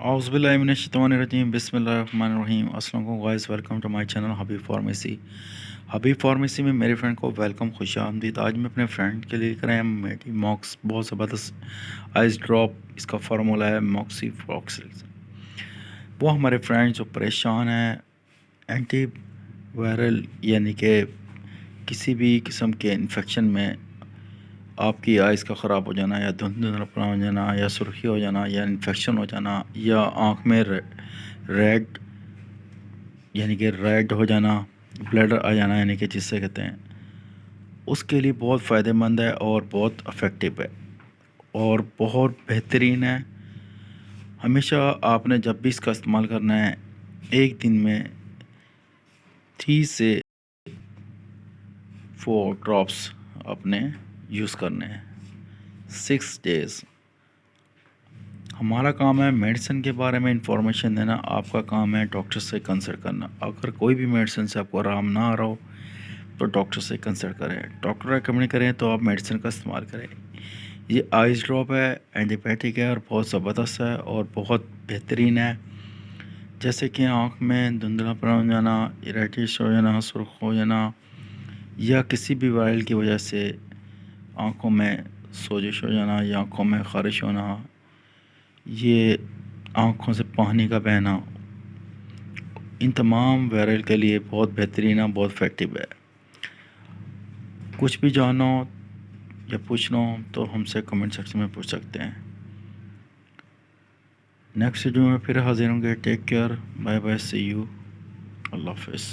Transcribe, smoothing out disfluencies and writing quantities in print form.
اعوذ باللہ من الشیطان الرجیم بسم اللہ الرحمن الرحیم۔ السلام علیکم guys, welcome to my channel Habib pharmacy. Habib pharmacy میں میرے فرینڈ کو ویلکم، خوش آمدید۔ آج میں اپنے فرینڈ کے لیے کر رہے ہیں میڈی موکس، بہت زبردست آئس ڈراپ، اس کا فارمولا ہے موکسی فراکسل۔ وہ ہمارے فرینڈ جو پریشان ہیں اینٹی وائرل یعنی کہ کسی بھی قسم کے انفیکشن میں، آپ کی آئس کا خراب ہو جانا، یا دھندلاپن ہو جانا، یا سرخی ہو جانا، یا انفیکشن ہو جانا، یا آنکھ میں ریڈ یعنی کہ ریڈ ہو جانا، بلیڈر آ جانا یعنی کہ جس سے کہتے ہیں، اس کے لیے بہت فائدہ مند ہے اور بہت افیکٹو ہے اور بہت بہترین ہے۔ ہمیشہ آپ نے جب بھی اس کا استعمال کرنا ہے، ایک دن میں 3 سے 4 ڈراپس آپ نے یوز کرنے ہیں، 6 days۔ ہمارا کام ہے میڈیسن کے بارے میں انفارمیشن دینا، آپ کا کام ہے ڈاکٹر سے کنسلٹ کرنا۔ اگر کوئی بھی میڈیسن سے آپ کو آرام نہ آ رہا ہو تو ڈاکٹر سے کنسلٹ کریں، ڈاکٹر ریکمنڈ کریں تو آپ میڈیسن کا استعمال کریں۔ یہ آئس ڈراپ ہے، اینٹی بائیوٹک ہے اور بہت زبردست ہے اور بہت بہترین ہے۔ جیسے کہ آنکھ میں دھندلاپن ہو جانا، ریڈش ہو جانا، سرخ ہو جانا، یا کسی بھی وائرل کی وجہ سے آنکھوں میں سوجش ہو جانا یا آنکھوں میں خارش ہونا، یہ آنکھوں سے پانی کا بہنا، ان تمام وائرل کے لیے بہت بہترین ہے، بہت افیکٹو ہے۔ کچھ بھی جانو یا پوچھنا ہو تو ہم سے کمنٹ سیکشن میں پوچھ سکتے ہیں۔ نیکسٹ ویڈیو میں پھر حاضر ہوں گے۔ Take care, bye bye, see you, اللہ حافظ۔